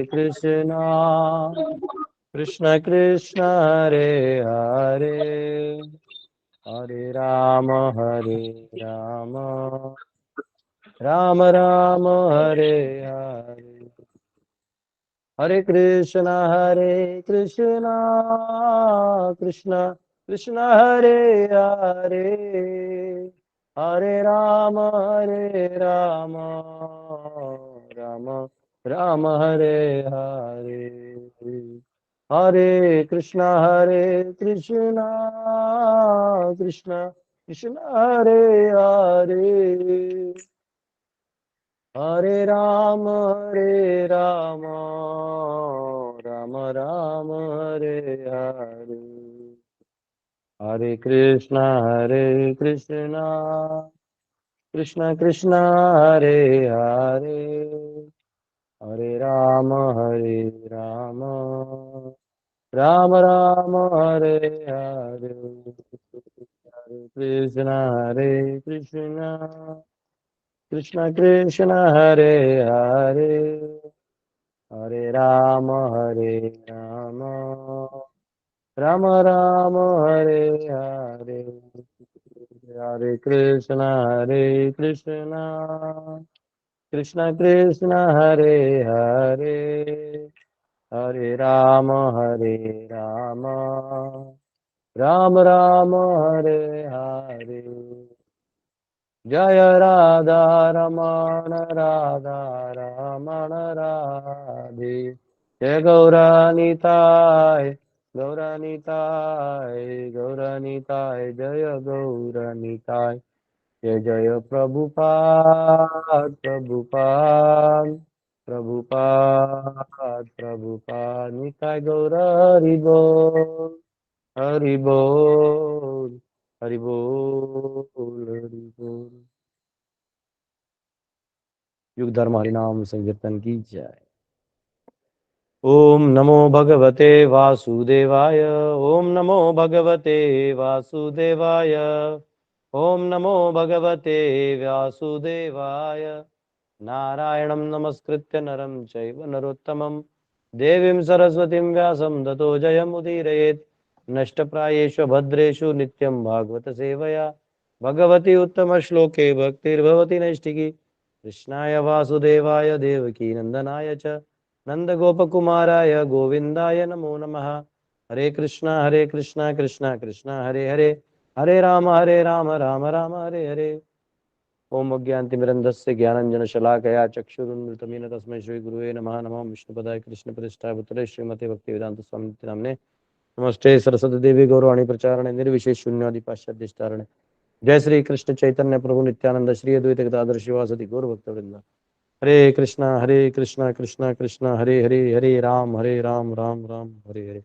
कृष्णा कृष्ण कृष्ण हरे हरे हरे राम राम राम हरे हरे हरे कृष्णा कृष्ण कृष्ण हरे हरे हरे राम राम राम हरे हरे हरे कृष्णा कृष्ण कृष्ण हरे हरे हरे राम राम राम हरे हरे हरे कृष्णा कृष्ण कृष्ण हरे हरे हरे राम राम राम हरे हरे हरे कृष्णा कृष्ण कृष्ण हरे हरे हरे राम राम राम हरे हरे हरे कृष्ण कृष्ण कृष्ण हरे हरे हरे राम राम राम हरे हरे जय राधा रमण राधे जय गौरानीताय जय गौरानीताय जय जय प्रभुपाद निताय गौर हरि बोल हरि बोल हरि बोल। युग धर्म हरिनाम संकीर्तन की जय। ओम नमो भगवते वासुदेवाय ओम नमो भगवते वासुदेवाय ओम नमो भगवते वासुदेवाय नारायणं नमस्कृत्य नरं चैव नरोत्तमं देवीं सरस्वतीं व्यासं ततो जयमुदीरयेत् नष्टप्रायेषु भद्रेषु नित्यं भागवत सेवया भगवती उत्तमश्लोके भक्तिर्भवति नैष्टिकी कृष्णाय वासुदेवाय देवकी नंदनाय च नंदगोपकुमाराय गोविंदाय नमो नमः। हरे कृष्णा कृष्णा कृष्णा हरे हरे हरे राम राम राम हरे हरे। ओम अज्ञानतिमिरन्धस्य ज्ञानञ्जनशलाकया चक्षुरुन्मिलितं तस्मै श्रीगुरुवे नमः। नमः विष्णुपदाय कृष्णप्रेष्ठाय भूतले श्रीमते भक्तिवेदान्तस्वामी नाम्ने नमस्ते सरस्वती देवी गौरवाणी प्रचारणे निर्विशेष शून्यादि पाश्चात्य जय श्री कृष्ण चैतन्य प्रभु नित्यानंद श्री अद्वैत गदाधर शिवासदि गौर भक्तवृंद। हरे कृष्णा कृष्णा कृष्णा हरे हरे हरे राम राम राम हरे हरे।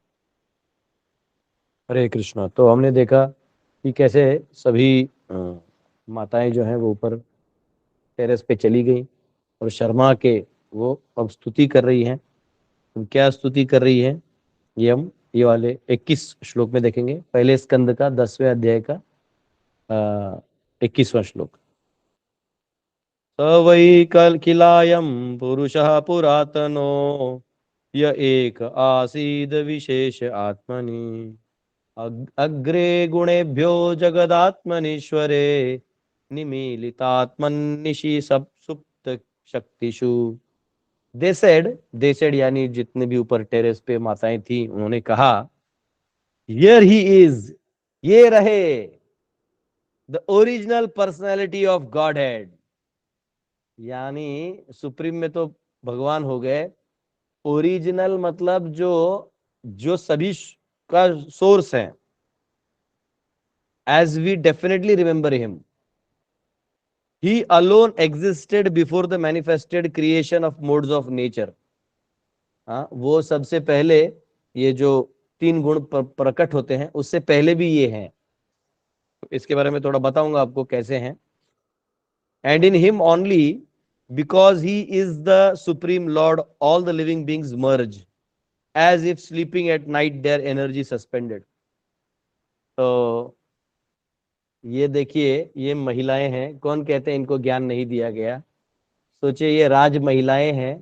हरे कृष्णा। तो हमने देखा कि कैसे सभी माताएं जो हैं वो ऊपर टेरेस पे चली गई और शर्मा के वो अब स्तुति कर रही हैं। तो क्या स्तुति कर रही है ये हम ये वाले 21 श्लोक में देखेंगे। पहले स्कंद का 10वें अध्याय का 21वां श्लोक। स वै किलायं पुरुषः पुरातनो य एक आसीद विशेष आत्मनि अग्रे गुणेभ्यो जगदात्मनीश्वरे निमीलितात्मनिशि सब सुप्त शक्तिषु। दे सेड यानी जितने भी ऊपर टेरेस पे माताएं थी उन्होंने कहा हियर ही इज, ये रहे the original personality of God head, यानी सुप्रीम में तो भगवान हो गए। ओरिजिनल मतलब जो जो सभी का सोर्स है। As we definitely remember him, he alone existed before the manifested creation of modes of nature. हाँ, वो सबसे पहले ये जो 3 गुण प्रकट होते हैं उससे पहले भी ये हैं। तो इसके बारे में थोड़ा बताऊंगा आपको कैसे हैं। And in him only because he is the supreme lord all the living beings merge as if sleeping at night their energy suspended. तो ये देखिए ये महिलाएं हैं, कौन कहते हैं इनको ज्ञान नहीं दिया गया। सोचिए ये राज महिलाएं हैं।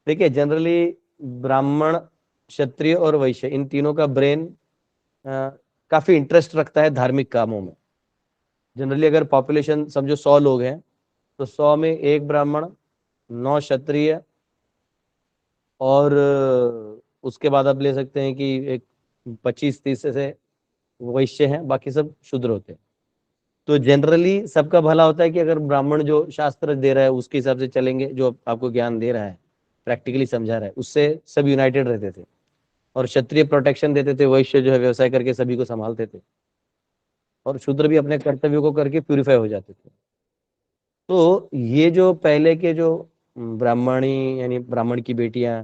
देखिए जनरली ब्राह्मण, क्षत्रिय और वैश्य, इन तीनों का ब्रेन काफी इंटरेस्ट रखता है धार्मिक कामों में। जनरली अगर पॉपुलेशन समझो 100 लोग हैं, तो 100 में एक ब्राह्मण, 9 क्षत्रिय, और उसके बाद आप ले सकते हैं कि एक 25-30 से वैश्य हैं, बाकी सब शूद्र होते हैं। तो जनरली सबका भला होता है कि अगर ब्राह्मण जो शास्त्र दे रहा है उसके हिसाब से चलेंगे, जो आपको ज्ञान दे रहा है, प्रैक्टिकली समझा रहा है, उससे सब यूनाइटेड रहते थे। और क्षत्रिय प्रोटेक्शन देते थे, वैश्य जो है व्यवसाय करके सभी को संभालते थे, और शूद्र भी अपने कर्तव्यों को करके प्यूरिफाई हो जाते थे। तो ये जो पहले के जो ब्राह्मणी, यानी ब्राह्मण की बेटियां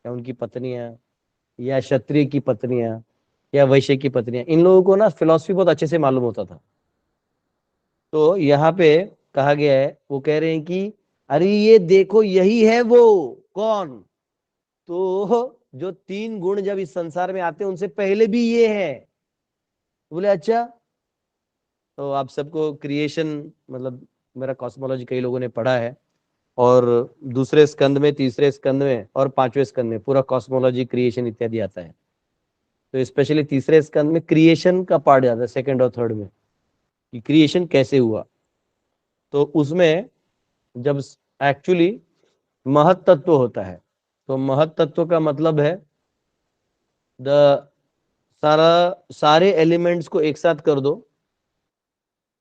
या उनकी पत्नियां, या क्षत्रिय की पत्नियां, या वैश्य की पत्नियां, इन लोगों को ना फिलॉसफी बहुत अच्छे से मालूम होता था। तो यहाँ पे कहा गया है, वो कह रहे हैं कि अरे ये देखो यही है वो। कौन? तो जो 3 गुण जब इस संसार में आते हैं उनसे पहले भी ये है। बोले अच्छा। तो आप सबको क्रिएशन, मतलब मेरा कॉस्मोलॉजी कई लोगों ने पढ़ा है, और दूसरे स्कंद में, तीसरे स्कंद में और 5वें स्कंद में पूरा कॉस्मोलॉजी, क्रिएशन इत्यादि आता है। तो स्पेशली तीसरे स्कंद में क्रिएशन का पार्ट जाता है, सेकंड और थर्ड में, कि क्रिएशन कैसे हुआ। तो उसमें जब एक्चुअली महत तत्व होता है, तो महत तत्व का मतलब है द सारे एलिमेंट्स को एक साथ कर दो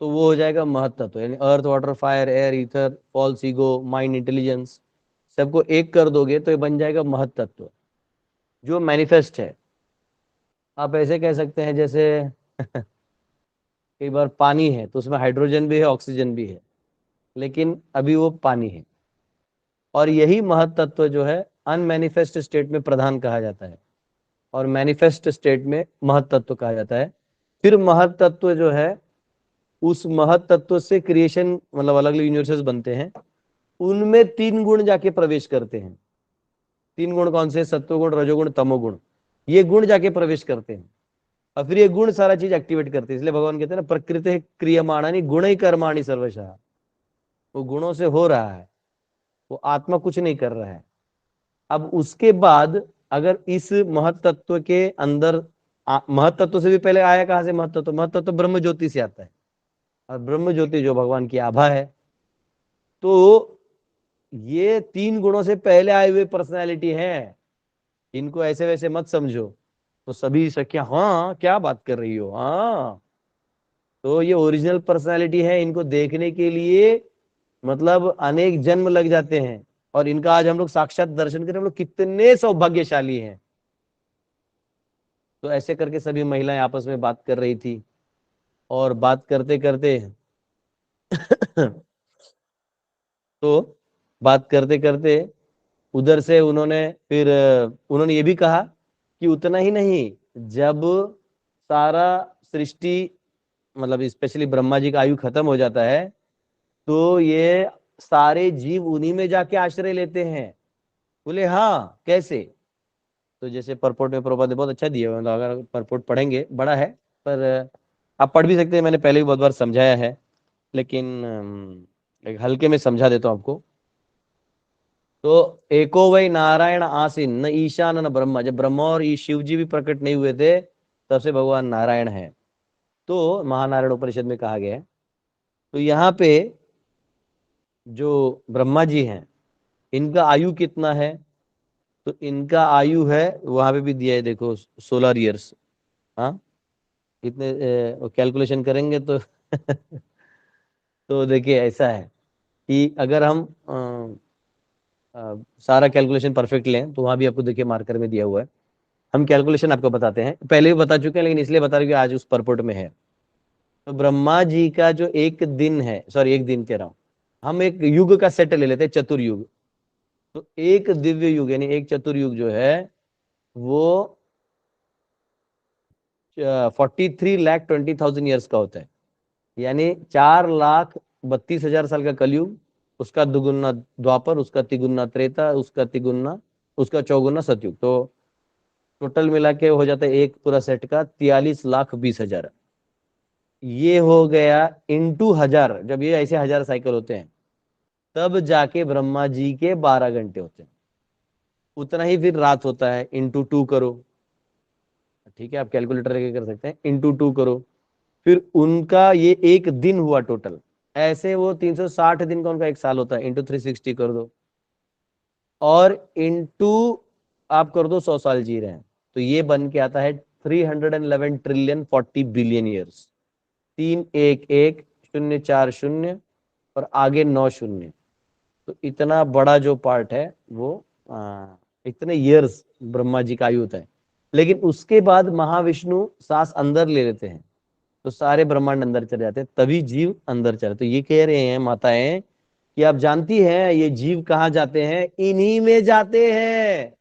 तो वो हो जाएगा महत तत्व, यानी earth, water, fire, air, ether, false ego, mind, intelligence, सबको एक कर दोगे तो ये बन जाएगा महत तत्व, जो मैनिफेस्ट है। आप ऐसे कह सकते हैं जैसे कई बार पानी है तो उसमें हाइड्रोजन भी है, ऑक्सीजन भी है, लेकिन अभी वो पानी है। और यही महत तत्व जो है अनमैनिफेस्ट स्टेट में प्रधान कहा जाता है, और मैनिफेस्ट स्टेट में महत तत्व कहा जाता है। फिर महत तत्व जो है, उस महत तत्व से क्रिएशन, मतलब अलग अलग यूनिवर्सेस बनते हैं, उनमें 3 गुण जाके प्रवेश करते हैं। 3 गुण कौन से? सत्वगुण, रजोगुण, तमोगुण। ये गुण जाके प्रवेश करते हैं, और फिर ये गुण सारा चीज एक्टिवेट करते हैं। इसलिए भगवान कहते हैं ना, प्रकृति क्रियमाणानि गुण ही कर्माणि सर्वशः। वो गुणों से हो रहा है, वो आत्मा कुछ नहीं कर रहा है। अब उसके बाद अगर इस महत तत्व के अंदर, महत तत्व से भी पहले आया कहां से महत तत्व? महत तत्व ब्रह्म ज्योति से आता है, और ब्रह्म ज्योति जो भगवान की आभा है। तो ये 3 गुणों से पहले आए हुए पर्सनैलिटी है, इनको ऐसे वैसे मत समझो। तो सभी सखिया, हाँ क्या बात कर रही हो, हाँ। तो ये ओरिजिनल पर्सनैलिटी है, इनको देखने के लिए मतलब अनेक जन्म लग जाते हैं, और इनका आज हम लोग साक्षात दर्शन करें, हम लोग कितने सौभाग्यशाली हैं। तो ऐसे करके सभी महिलाएं आपस में बात कर रही थी, और बात करते करते तो बात करते करते उधर से उन्होंने फिर उन्होंने ये भी कहा कि उतना ही नहीं, जब सारा सृष्टि, मतलब स्पेशली ब्रह्मा जी का आयु खत्म हो जाता है, तो ये सारे जीव उन्हीं में जाके आश्रय लेते हैं। बोले हाँ कैसे? तो जैसे परपोर्ट में प्रभुपाद ने बहुत अच्छा दिया है, मतलब अगर परपोर्ट पढ़ेंगे, बड़ा है, पर आप पढ़ भी सकते हैं, मैंने पहले भी बहुत बार समझाया है, लेकिन एक हल्के में समझा देता हूँ आपको। तो एको वही नारायण आसीन, न ईशान न ब्रह्मा। जब ब्रह्मा और शिव जी भी प्रकट नहीं हुए थे, तब से भगवान नारायण है। तो महानारायण उपनिषद में कहा गया है। तो यहाँ पे जो ब्रह्मा जी हैं, इनका आयु कितना है? तो इनका आयु है, वहां पे भी दिया है देखो, 16 ईयर्स। हाँ, इतने कैलकुलेशन करेंगे तो तो देखिए ऐसा है कि अगर हम सारा कैलकुलेशन परफेक्ट लें, तो वहां भी आपको देखिए मार्कर में दिया हुआ है। हम कैलकुलेशन आपको बताते हैं, पहले भी बता चुके हैं, लेकिन इसलिए बता रहे कि आज उस परपोर्ट में है। तो ब्रह्मा जी का जो एक दिन है, सॉरी एक दिन कह रहा हूं, हम एक युग का सेट ले लेते हैं, चतुर्युग। तो एक दिव्य युग यानी एक चतुर्युग जो है, वो 43,20,000 ईयर्स का होता है। यानी 4,32,000 साल का कलयुग, उसका दुगुना द्वापर, उसका तिगुना त्रेता, उसका तिगुना, उसका चौगुना सतयुग। तो टोटल मिला के हो जाता है एक पूरा सेट का 43,20,000। ये हो गया इंटू 1000, जब ये ऐसे 1000 साइकिल होते हैं, तब जाके ब्रह्मा जी के 12 घंटे होते हैं। उतना ही फिर रात होता है, इंटू 2 करो, ठीक है, आप कैलकुलेटर लेके कर सकते हैं, इंटू 2 करो, फिर उनका ये एक दिन हुआ टोटल। ऐसे वो 360 दिन का उनका एक साल होता है, इंटू 360 कर दो, और इंटू आप कर दो 100 साल जी रहे हैं, तो ये बन के आता है 311 ट्रिलियन 40 बिलियन ईयर्स। 3 1 1 0 4 0 और आगे 9 शून्य, तो इतना बड़ा जो पार्ट है वो इतने ईयर्स ब्रह्मा जी का आयु होता है। लेकिन उसके बाद महाविष्णु सांस अंदर ले लेते हैं, तो सारे ब्रह्मांड अंदर चले जाते हैं, तभी जीव अंदर चले। तो ये कह रहे हैं माताएं कि आप जानती हैं ये जीव कहाँ जाते हैं, इन्हीं में जाते हैं।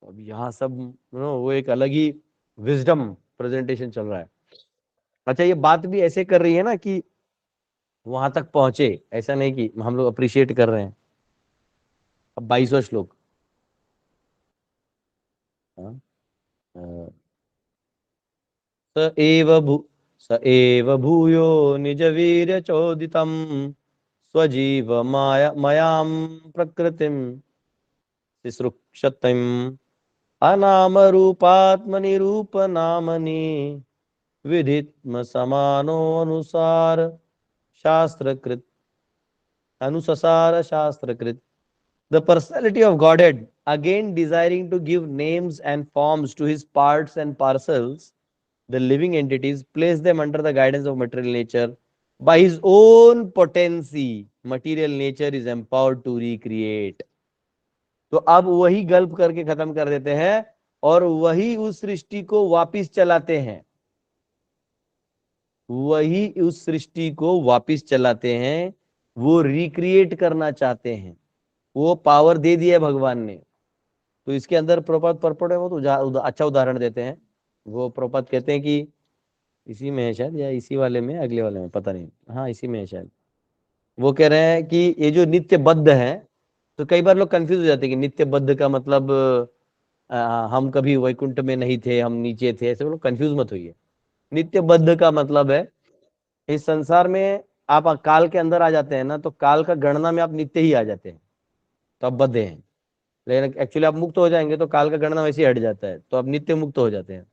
अब यहाँ सब वो एक अलग ही विजडम प्रेजेंटेशन चल रहा है। अच्छा, ये बात भी ऐसे कर रही है ना कि वहां तक पहुंचे, ऐसा नहीं कि हम लोग अप्रिशिएट कर रहे हैं। अब 22वां श्लोक। हाँ, अ, स एव भू स एव भूयो निज वीर्य चोदितम स्वजीव माया मयाम प्रकृतिम तिसृक्षतिम अनाम रूपात्मनि रूप नामनि विधित्म समानो अनुसार शास्त्रकृत अनुसार शास्त्रकृत। The personality of Godhead, again desiring to give names and forms to his parts and parcels, the living entities, place them under the guidance of material nature. By his own potency, material nature is empowered to recreate. तो अब वही गल्प करके खत्म कर देते हैं और वही उस सृष्टि को वापिस चलाते हैं, वही उस सृष्टि को वापिस चलाते हैं, वो रिक्रिएट करना चाहते हैं। वो पावर दे दिया है भगवान ने। तो इसके अंदर प्रपात परपट है, वो तो अच्छा उदाहरण देते हैं। वो प्रपात कहते हैं कि इसी में है शायद, या इसी वाले में, अगले वाले में पता नहीं, हाँ इसी में है शायद। वो कह रहे हैं कि ये जो नित्य बद्ध है, तो कई बार लोग कंफ्यूज हो जाते हैं कि नित्य बद्ध का मतलब हम कभी वैकुंठ में नहीं थे, हम नीचे थे, ऐसे लोग कंफ्यूज मत होइए। नित्य बद्ध का मतलब है इस संसार में आप काल के अंदर आ जाते हैं ना, तो काल का गणना में आप नित्य ही आ जाते हैं, तो आप बद्ध हैं। लेकिन एक्चुअली आप मुक्त हो जाएंगे तो काल का गणना वैसे ही हट जाता है, तो आप नित्य मुक्त हो जाते हैं।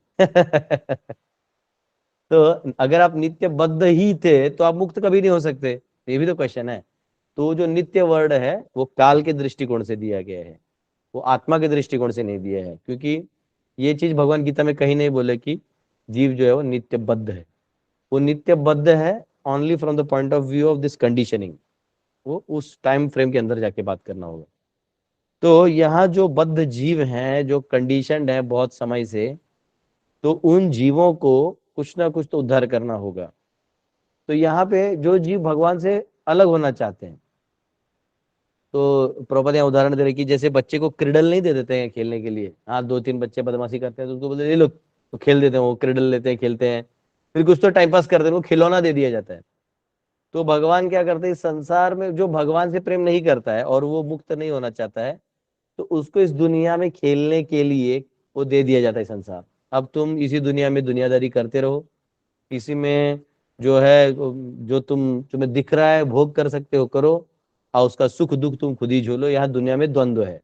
तो अगर आप नित्य बद्ध ही थे तो आप मुक्त कभी नहीं हो सकते, ये भी तो क्वेश्चन है। तो जो नित्य वर्ड है वो काल के दृष्टिकोण से दिया गया है, वो आत्मा के दृष्टिकोण से नहीं दिया है, क्योंकि ये चीज भगवान गीता में कहीं नहीं बोले कि जीव जो है वो नित्य बद्ध है। वो नित्य बद्ध है only from the point of view of this conditioning. वो उस टाइम फ्रेम के अंदर जाके बात करना होगा। तो यहाँ जो बद्ध जीव हैं, जो कंडीशनड है बहुत समय से, तो उन जीवों को कुछ ना कुछ तो उद्धार करना होगा। तो यहाँ पे जो जीव भगवान से अलग होना चाहते हैं, तो प्रॉपर यहाँ उदाहरण दे रहे कि जैसे बच्चे को क्रिडल नहीं दे देते हैं खेलने के लिए, हाँ 2-3 बच्चे बदमाशी करते हैं तो उसको बोलते हैं ले लो, तो खेल देते हैं, वो क्रिडल लेते हैं, खेलते हैं, फिर कुछ तो टाइम पास करते हैं, उनको खिलौना दे दिया जाता है। तो भगवान क्या करते हैं, इस संसार में जो भगवान से प्रेम नहीं करता है और वो मुक्त नहीं होना चाहता है, तो उसको इस दुनिया में खेलने के लिए वो दे दिया जाता है संसार। अब तुम इसी दुनिया में दुनियादारी करते रहो, इसी में जो है, जो तुम्हें दिख रहा है भोग कर सकते हो करो, और उसका सुख दुख तुम खुद ही झोलो। यहाँ दुनिया में द्वंद्व है।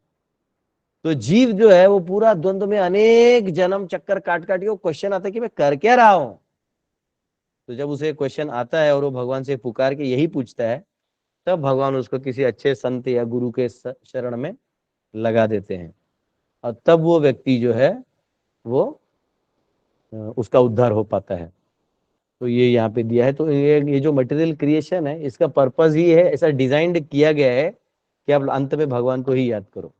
तो जीव जो है वो पूरा द्वंद्व में अनेक जन्म चक्कर काट काट के वो क्वेश्चन आता है कि मैं कर क्या रहा हूं। तो जब उसे क्वेश्चन आता है और वो भगवान से पुकार के यही पूछता है, तब भगवान उसको किसी अच्छे संत या गुरु के शरण में लगा देते हैं, और तब वो व्यक्ति जो है वो उसका उद्धार हो पाता है। तो ये यहाँ पे दिया है। तो ये जो मटेरियल क्रिएशन है, इसका पर्पस ही है, ऐसा डिजाइंड किया गया है कि आप अंत में भगवान को ही याद करो।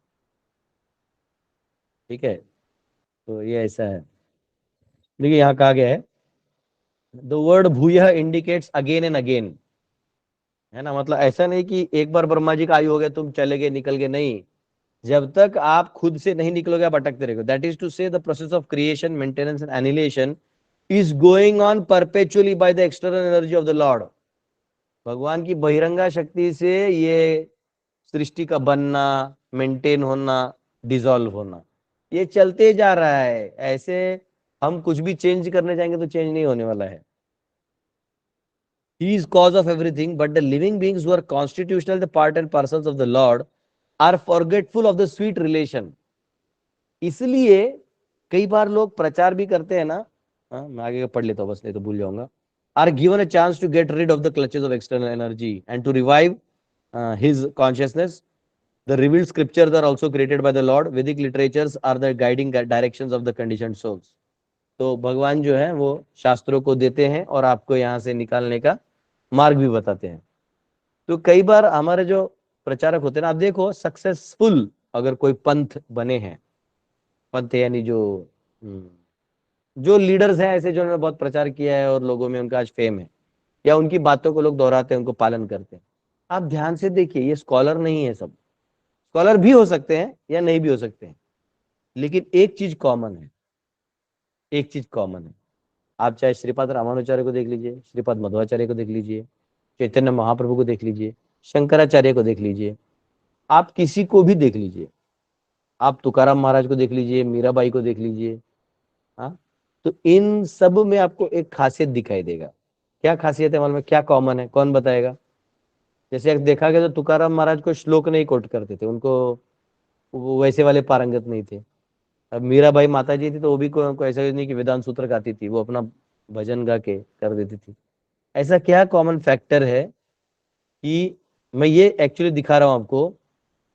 ठीक है, तो ये ऐसा है। देखिए यहाँ कहा गया है, द वर्ड भूयः इंडिकेट्स अगेन एंड अगेन, है ना। मतलब ऐसा नहीं कि एक बार ब्रह्मा जी का आयु हो गया तुम चले गए निकल गए, नहीं। जब तक आप खुद से नहीं निकलोगे आप अटकते रहोगे। दैट इज टू से the process of creation, maintenance and annihilation is going on perpetually by the external energy of the Lord. भगवान की बहिरंगा शक्ति से ये सृष्टि का बनना, मेंटेन होना, डिसॉल्व होना, ये चलते जा रहा है। ऐसे हम कुछ भी चेंज करने जाएंगे तो चेंज नहीं होने वाला है। He is cause of everything, but the living beings who are constitutional, the part and parcels of the Lord, are forgetful of the sweet relation. इसलिए कई बार लोग प्रचार भी करते हैं ना, मैं आगे का पढ़ लेता हूँ बस, नहीं तो भूल जाऊंगा। Are given a chance to get rid of the clutches of external energy and to revive his consciousness. The revealed scriptures are also created by the Lord. Vedic literatures are the guiding directions of the conditioned souls. तो भगवान जो है वो शास्त्रों को देते हैं और आपको यहाँ से निकालने का मार्ग भी बताते हैं। तो कई बार हमारे जो प्रचारक होते हैं ना, आप देखो सक्सेसफुल अगर कोई पंथ बने हैं, पंथ यानी जो लीडर्स हैं ऐसे, जिन्होंने बहुत प्रचार किया है और लोगों में उनका आज फेम है, या उनकी बातों को लोग दोहराते हैं, उनको पालन करते हैं, आप ध्यान से देखिए, ये स्कॉलर नहीं है सब। स्कॉलर भी हो सकते हैं या नहीं भी हो सकते हैं, लेकिन एक चीज कॉमन है, एक चीज कॉमन है। आप चाहे श्रीपाद रामानुचार्य को देख लीजिए, श्रीपाद मध्वाचार्य को देख लीजिए, चैतन्य महाप्रभु को देख लीजिए, शंकराचार्य को देख लीजिए, आप किसी को भी देख लीजिए, आप तुकाराम महाराज को देख लीजिए, मीराबाई को देख लीजिए। हाँ, तो इन सब में आपको एक खासियत दिखाई देगा। क्या खासियत है मालूम है? क्या कॉमन है? कौन बताएगा? जैसे देखा गया तो तुकाराम महाराज को श्लोक नहीं कोट करते थे, उनको वो वैसे वाले पारंगत नहीं थे। अब मीराबाई माता जी थी तो वो भी को ऐसा नहीं कि वेदांत सूत्र गाती थी, वो अपना भजन गा के कर देती थी। ऐसा क्या कॉमन फैक्टर है कि मैं ये एक्चुअली दिखा रहा हूं आपको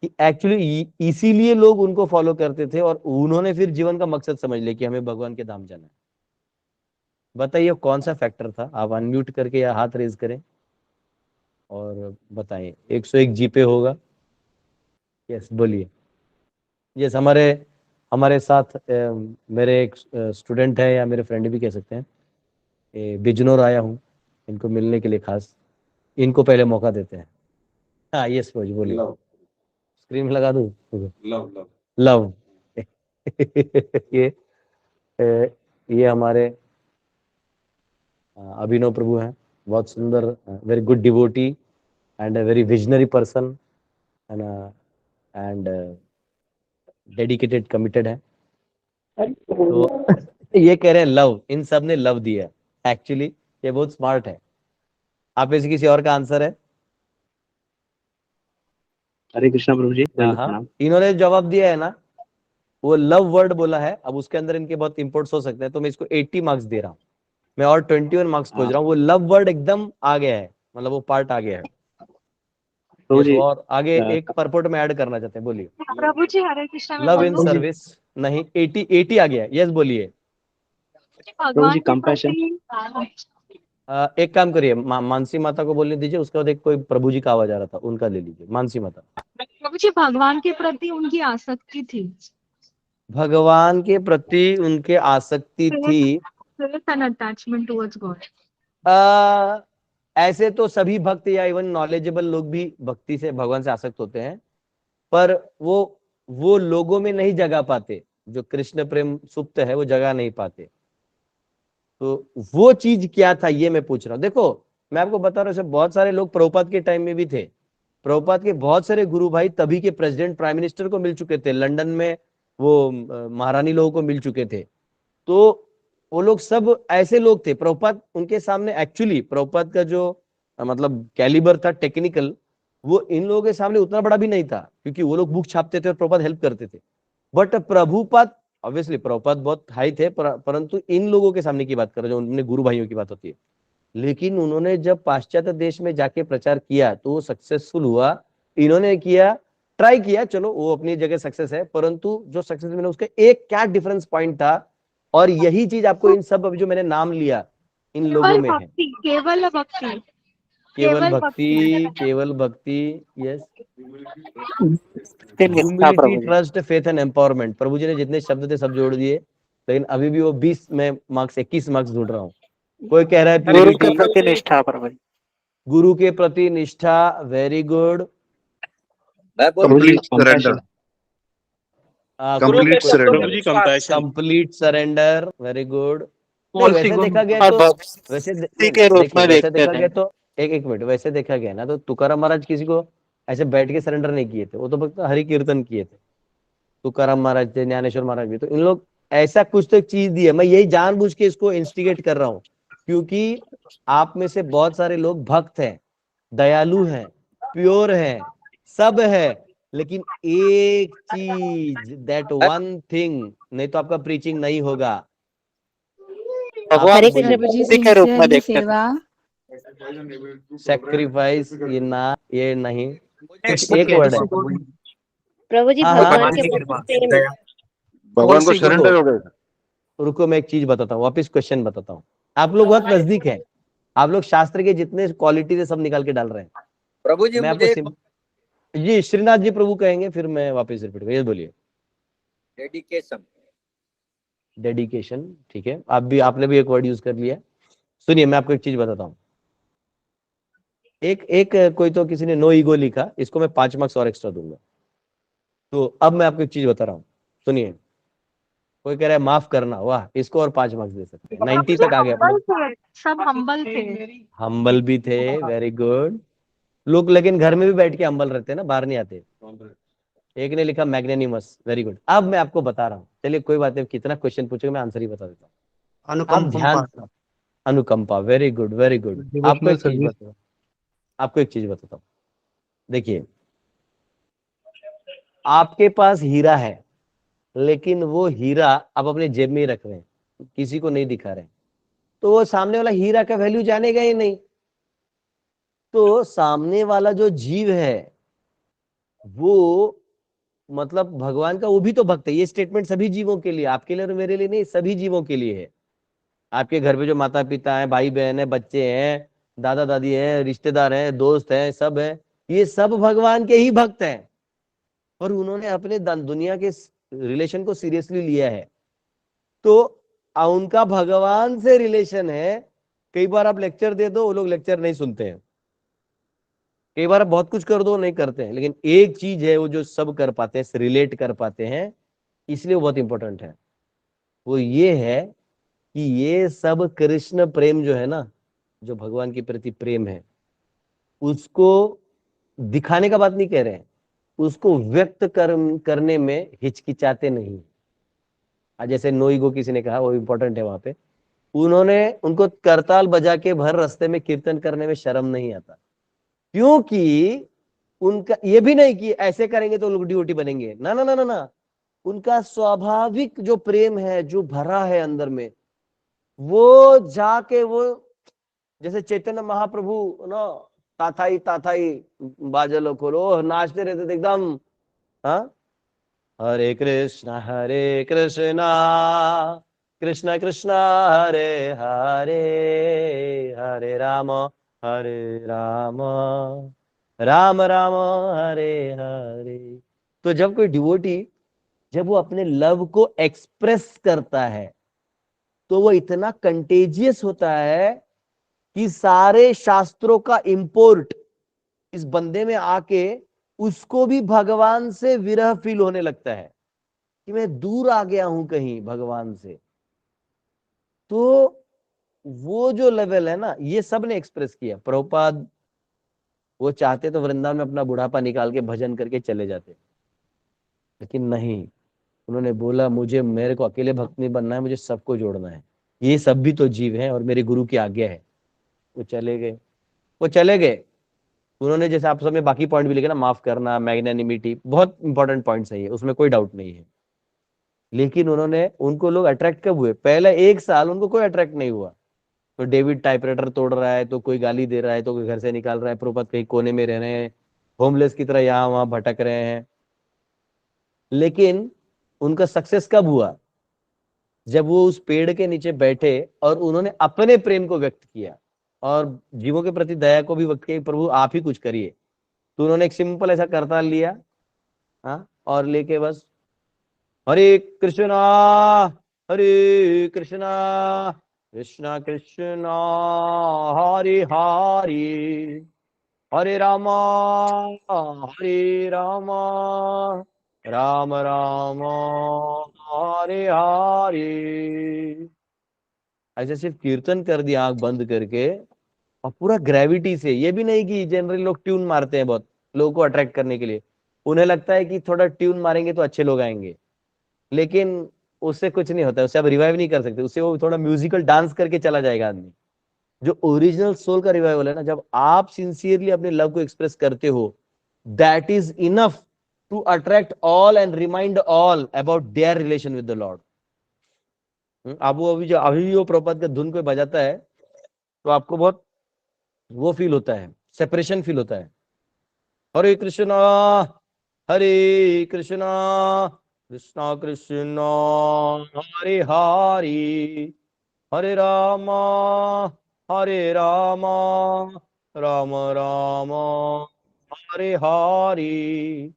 कि एक्चुअली इसीलिए लोग उनको फॉलो करते थे और उन्होंने फिर जीवन का मकसद समझ लिया कि हमें भगवान के धाम जाना है। बताइए कौन सा फैक्टर था? आप अनम्यूट करके या हाथ रेज करें और बताएं। 101 जीपे होगा। यस, बोलिए। यस, हमारे हमारे साथ मेरे एक स्टूडेंट है, या मेरे फ्रेंड भी कह सकते हैं, बिजनौर आया हूँ इनको मिलने के लिए खास। इनको पहले मौका देते हैं। हाँ, यस रोज बोलिए। स्क्रीन लगा दूँ? लव लव लव ये ये हमारे अभिनव प्रभु हैं, बहुत सुंदर, very good devotee and a very visionary person and dedicated committed है। तो ये कह रहे हैं लव, इन सब ने लव दिया। एक्चुअली ये बहुत स्मार्ट है। आप में से किसी और का आंसर है? हरे कृष्णा प्रभु जी। हाँ, इन्होंने जवाब दिया है ना, वो लव वर्ड बोला है। अब उसके अंदर इनके बहुत इंपोर्ट्स हो सकते हैं, तो मैं इसको 80 मार्क्स दे रहा हूँ। मैं और 21 मार्क्स खोज रहा हूँ। वो लव वर्ड एकदम आ गया है, मतलब वो पार्ट आ गया है। प्रभु जी, और आगे एक परपोर्ट में ऐड करना चाहते हैं, बोलिए। प्रभु जी हरे कृष्णा में लव इन सर्विस नहीं, 80 आ गया। यस, बोलिए। भगवान के कंपैशन। एक काम करिए, मानसी माता को बोलने दीजिए, उसके बाद एक कोई प्रभु जी का आवाज आ रहा था, उनका ले लीजिए। मानसी माता। प्रभु जी भगवान के प्रति उनकी आसक्ति थी। भगवान के प्रति उनके आसक्ति थी। Attachment towards God. ऐसे तो सभी भक्त या इवन नॉलेजेबल लोग भी भक्ति से, भगवान से आसक्त होते हैं, पर वो लोगों में नहीं जगा पाते। जो कृष्ण प्रेम सुप्त है वो जगा नहीं पाते। तो वो चीज क्या था ये मैं पूछ रहा हूँ। देखो, मैं आपको बता रहा हूँ, बहुत सारे लोग प्रभुपाद के टाइम में भी थे। प्रभुपाद के बहुत सारे गुरु भाई तभी के प्रेसिडेंट, प्राइम मिनिस्टर को मिल चुके थे। लंदन में वो महारानी लोगों को मिल चुके थे। तो वो लोग सब ऐसे लोग थे। प्रभुपाद उनके सामने, एक्चुअली प्रभुपाद का जो मतलब कैलिबर था टेक्निकल, वो इन लोगों के सामने उतना बड़ा भी नहीं था, क्योंकि वो लोग बुक छापते थे और प्रभुपाद हेल्प करते थे। बट प्रभुपाद, ऑब्वियसली प्रभुपाद बहुत हाई थे, परंतु इन लोगों के सामने की बात कर रहे, जो उन्होंने गुरु भाइयों की बात होती है। लेकिन उन्होंने जब पाश्चात्य देश में जाके प्रचार किया तो वो सक्सेसफुल हुआ। इन्होंने किया, ट्राई किया, चलो वो अपनी जगह सक्सेस है, परंतु जो सक्सेस मिला उसका एक क्या डिफरेंस पॉइंट था, और यही चीज आपको इन सब अभी जो मैंने नाम लिया इन लोगों में है। केवल भक्ति, केवल भक्ति, केवल भक्ति, yes, humility, trust, faith and empowerment. प्रभु जी ने जितने शब्द थे सब जोड़ दिए, लेकिन अभी भी वो 20 में मार्क्स, 21 मार्क्स ढूंढ रहा हूँ। कोई कह रहा है गुरु के प्रति निष्ठा। प्रभु जी, गुरु के प्रति निष्ठा, very good. Complete surrender, very good. वैसे देखा गया तो वैसे देखा गया तो एक मिनट, वैसे देखा गया ना तो तुकाराम महाराज किसी को ऐसे बैठ के सरेंडर नहीं किए थे, वो तो भक्त हरि कीर्तन किए थे। तुकाराम महाराज थे, ज्ञानेश्वर महाराज भी, तो इन लोग ऐसा कुछ तो एक चीज दी है। मैं यही जानबूझ के इसको इंस्टिगेट कर रहा हूँ, क्योंकि आप में से बहुत सारे लोग भक्त हैं, दयालु हैं, प्योर हैं, सब है, लेकिन एक चीज, दैट वन थिंग, नहीं तो आपका प्रीचिंग नहीं होगा। भगवान हरे आप को कृष्ण बोलिए प्रभु जी, भक्ति के रूप में सिंसियरली देखते हैं। सेवा। सेक्रीफाइस, ये ना, ये नहीं, सिर्फ सब एक वर्ड है। प्रभु जी हाँ हाँ भगवान भगवान के की प्रति कृपा प्रेम। दया। भगवान को रुको सरेंडर हो गए। रुको, मैं एक चीज बताता हूँ, वापिस क्वेश्चन बताता हूँ। आप लोग बहुत नजदीक है, आप लोग शास्त्र के जितने क्वालिटी है सब निकाल के डाल रहे हैं। प्रभु जी मैं आपको मुझे जी श्रीनाथ जी प्रभु कहेंगे, फिर मैं वापस रिपीट करूँ। ये बोलिए। डेडिकेशन। डेडिकेशन, ठीक है, आपने भी एक वर्ड यूज कर लिया। सुनिए, मैं आपको एक चीज बताता हूँ। एक एक कोई तो किसी ने नो ईगो लिखा, इसको मैं 5 मार्क्स और एक्स्ट्रा दूंगा। तो अब मैं आपको एक चीज बता रहा हूँ, सुनिए। कोई कह रहा है माफ करना, वाह, इसको और 5 मार्क्स दे सकते हैं, 90 तक आ गए अपने। सब हम्बल थे। हम्बल भी थे, वेरी गुड। लोग लेकिन घर में भी बैठ के हम्बल रहते हैं ना, बाहर नहीं आते। एक ने लिखा मैग्नेनिमस, वेरी गुड। अब मैं आपको बता रहा हूँ, चलिए कोई बात नहीं, कितना क्वेश्चन पूछेगा मैं आंसर ही बता देता हूँ। आप ध्यान, अनुकंपा, वेरी गुड वेरी गुड। आपको एक चीज बताता हूँ, देखिए। आपके पास हीरा है, लेकिन वो हीरा आप अपने जेब में ही रख रहे हैं, किसी को नहीं दिखा रहे हैं, तो वो सामने वाला हीरा का वैल्यू जानेगा ही नहीं। तो सामने वाला जो जीव है वो, मतलब भगवान का वो भी तो भक्त है। ये स्टेटमेंट सभी जीवों के लिए, आपके लिए और मेरे लिए नहीं, सभी जीवों के लिए है। आपके घर पे जो माता पिता हैं, भाई बहन है, बच्चे हैं, दादा दादी हैं, रिश्तेदार हैं, दोस्त हैं, सब हैं, ये सब भगवान के ही भक्त हैं। और उन्होंने अपने दुनिया के रिलेशन को सीरियसली लिया है। तो उनका भगवान से रिलेशन है। कई बार आप लेक्चर दे दो, वो लोग लेक्चर नहीं सुनते हैं। कई बार आप बहुत कुछ कर दो, नहीं करते हैं। लेकिन एक चीज है, वो जो सब कर पाते हैं, रिलेट कर पाते हैं, इसलिए वो बहुत इंपॉर्टेंट है। वो ये है कि ये सब कृष्ण प्रेम जो है ना, जो भगवान के प्रति प्रेम है, उसको दिखाने का बात नहीं कह रहे हैं, उसको व्यक्त करने में हिचकिचाते नहीं। आज जैसे नो ईगो किसी ने कहा, वो इंपॉर्टेंट है वहां पे। उनको करताल बजा के भर रास्ते में कीर्तन करने में शर्म नहीं आता, क्योंकि उनका ये भी नहीं कि ऐसे करेंगे तो लुगड़ी उटी बनेंगे, ना ना ना ना ना। उनका स्वाभाविक जो प्रेम है, जो भरा है अंदर में, वो जाके वो, जैसे चैतन्य महाप्रभु ना, ताथाई ताथाई बाजलो खोलो, नाचते रहते थे एकदम। हाँ, हरे कृष्णा कृष्ण कृष्ण हरे हरे, हरे राम राम राम हरे हरे। तो जब कोई डिवोटी, जब वो अपने लव को एक्सप्रेस करता है, तो वो इतना कंटेजियस होता है कि सारे शास्त्रों का इंपोर्ट इस बंदे में आके उसको भी भगवान से विरह फील होने लगता है कि मैं दूर आ गया हूं कहीं भगवान से। तो वो जो लेवल है ना, ये सब ने एक्सप्रेस किया। प्रभुपाद वो चाहते तो वृंदावन में अपना बुढ़ापा निकाल के भजन करके चले जाते, लेकिन नहीं, उन्होंने बोला मुझे, मेरे को अकेले भक्त नहीं बनना है, मुझे सबको जोड़ना है। ये सब भी तो जीव हैं और मेरे गुरु की आज्ञा है। वो चले गए, वो चले गए। उन्होंने, जैसे आप सब में बाकी पॉइंट भी लिखे ना, माफ करना, मैग्नेनिमिटी, बहुत इंपॉर्टेंट पॉइंट्स है ये, उसमें कोई डाउट नहीं है। लेकिन उन्होंने, उनको लोग अट्रैक्ट कब हुए? पहले 1 साल उनको कोई अट्रैक्ट नहीं हुआ। तो डेविड टाइपराइटर तोड़ रहा है, तो कोई गाली दे रहा है, तो कोई घर से निकाल रहा है, प्रभुपाद कहीं कोने में रह रहे हैं, होमलेस की तरह यहाँ वहां भटक रहे हैं। लेकिन उनका सक्सेस कब हुआ? जब वो उस पेड़ के नीचे बैठे और उन्होंने अपने प्रेम को व्यक्त किया और जीवों के प्रति दया को भी व्यक्त किया, प्रभु आप ही कुछ करिए। तो उन्होंने एक सिंपल ऐसा करताल लिया, हाँ, और लेके बस हरे कृष्णा कृष्णा कृष्णा हरे हरे, हरे रामा राम राम हरे हरे। ऐसे सिर्फ कीर्तन कर दिया आंख बंद करके, और पूरा ग्रेविटी से। ये भी नहीं कि जनरली लोग ट्यून मारते हैं बहुत, लोगों को अट्रैक्ट करने के लिए। उन्हें लगता है कि थोड़ा ट्यून मारेंगे तो अच्छे लोग आएंगे, लेकिन उससे कुछ नहीं होता है, उससे आप रिवाइव नहीं कर सकते। उससे वो थोड़ा म्यूजिकल डांस करके चला जाएगा आदमी। जो ओरिजिनल सोल का रिवाइवल है ना, जब आप सिंसियरली अपने लव को एक्सप्रेस करते हो, that is enough to attract all and remind all about their relation with the lord. आप वो अभी भी वो प्रभुपाद का धुन कोई बजाता है तो आपको बहुत वो फील होता है, सेपरेशन फील होता है। हरे कृष्णा कृष्णा कृष्णा हरे हरे, हरे राम राम राम हरे हरे।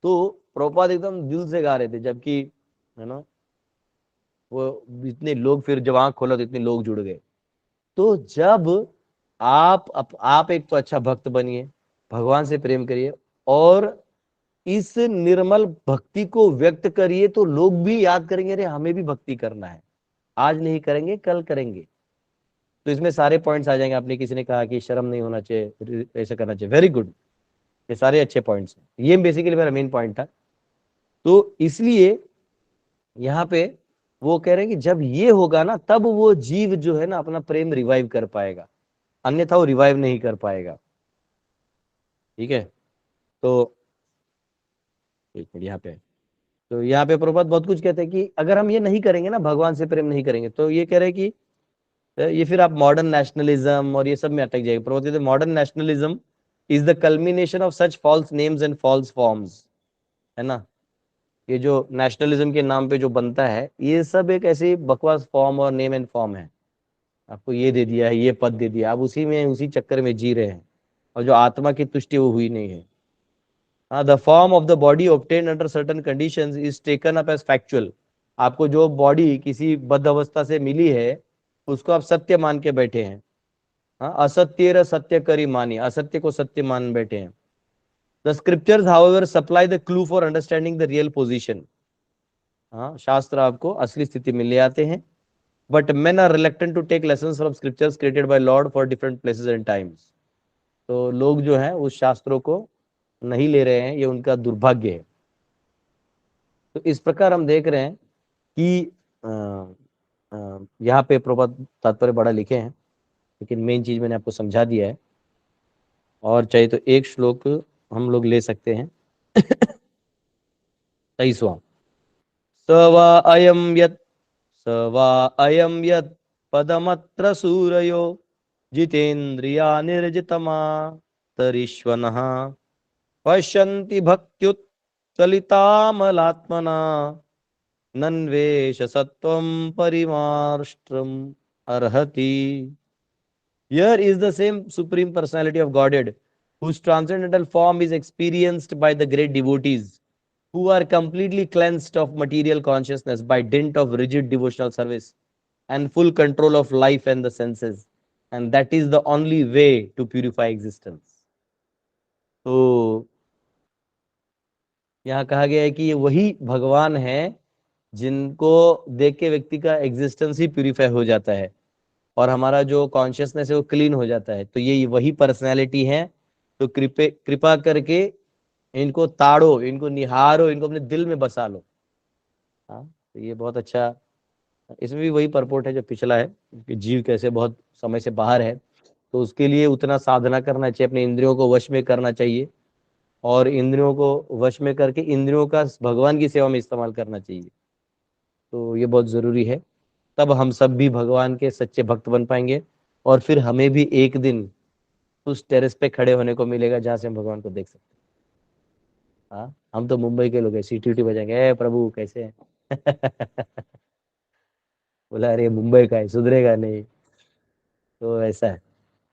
तो प्रभुपाद एकदम दिल से गा रहे थे, जबकि है ना वो इतने लोग, फिर जब आंख खोला तो इतने लोग जुड़ गए। तो जब आप एक तो अच्छा भक्त बनिए, भगवान से प्रेम करिए और इस निर्मल भक्ति को व्यक्त करिए, तो लोग भी याद करेंगे अरे हमें भी भक्ति करना है, आज नहीं करेंगे कल करेंगे। तो इसमें सारे पॉइंट्स आ जाएंगे। आपने किसी ने कहा कि शर्म नहीं होना चाहिए, ऐसा करना चाहिए, वेरी गुड, ये सारे अच्छे पॉइंट्स हैं। ये बेसिकली मेरा मेन पॉइंट था। तो इसलिए यहाँ पे वो कह रहे हैं कि जब ये होगा ना तब वो जीव जो है ना अपना प्रेम रिवाइव कर पाएगा, अन्यथा वो रिवाइव नहीं कर पाएगा। ठीक है, तो एक मिनट यहाँ पे, तो यहाँ पे प्रभुपाद बहुत कुछ कहते हैं कि अगर हम ये नहीं करेंगे ना, भगवान से प्रेम नहीं करेंगे, तो ये कह रहे हैं कि ये फिर आप मॉडर्न नेशनलिज्म और ये सब में अटक जाएगा। प्रभुपाद कहते हैं modern nationalism is the culmination of such false names and false forms, है ना। ये जो नेशनलिज्म के नाम पे जो बनता है ये सब एक ऐसी बकवास फॉर्म और नेम एंड फॉर्म है। आपको ये दे दिया है, ये पद दे दिया, आप उसी में उसी चक्कर में जी रहे हैं और जो आत्मा की तुष्टि वो हुई नहीं है। The form of the body obtained under certain conditions is taken up as factual. आपको जो बॉडी किसी बद्ध अवस्था से मिली है उसको आप सत्य मान के बैठे हैं। हाँ, असत्य सत्य करी मानी, असत्य को सत्य मान बैठे हैं। The scriptures however supply the clue for understanding the real position. हाँ, शास्त्र आपको असली स्थिति में ले आते हैं। But men are reluctant to take lessons from scriptures created by Lord for different places and times। तो लोग जो हैं उस शास्त्रों को नहीं ले रहे हैं, ये उनका दुर्भाग्य है। तो इस प्रकार हम देख रहे हैं कि यहाँ पे प्रभुपाद तात्पर्य बड़ा लिखे हैं, लेकिन मेन चीज मैंने आपको समझा दिया है। और चाहे तो एक श्लोक हम लोग ले सकते हैं 23वां। स वा अयम यत् पदमत्र सूरयो जितेन्द्रिया निर्जितमा तरीश्वनः पश्यन्ति भक्त्युत्कलितामलात्मना नन्वेष सत्वं परिमार्ष्ट्रम अर्हति। Here is the same supreme personality of Godhead whose transcendental form is experienced by the great devotees who are completely cleansed of material consciousness by dint of rigid devotional service and full control of life and the senses, and that is the only way to purify existence। तो यहाँ कहा गया है कि ये वही भगवान है जिनको देख के व्यक्ति का एग्जिस्टेंस ही प्यूरिफाई हो जाता है और हमारा जो कॉन्शियसनेस है वो क्लीन हो जाता है। तो ये वही पर्सनैलिटी है। तो कृपा करके इनको ताड़ो, इनको निहारो, इनको अपने दिल में बसा लो। हाँ, तो ये बहुत अच्छा, इसमें भी वही परपोर्ट है जो पिछला है कि जीव कैसे बहुत समय से बाहर है, तो उसके लिए उतना साधना करना चाहिए, अपने इंद्रियों को वश में करना चाहिए और इंद्रियों को वश में करके इंद्रियों का भगवान की सेवा में इस्तेमाल करना चाहिए। तो ये बहुत जरूरी है, तब हम सब भी भगवान के सच्चे भक्त बन पाएंगे और फिर हमें भी एक दिन उस टेरेस पे खड़े होने को मिलेगा जहां से हम भगवान को देख सकते हैं। हाँ, हम तो मुंबई के लोग हैं, सीटी बजाएंगे, ए प्रभु कैसे हैं बोला अरे मुंबई का है, सुधरेगा नहीं। तो ऐसा है।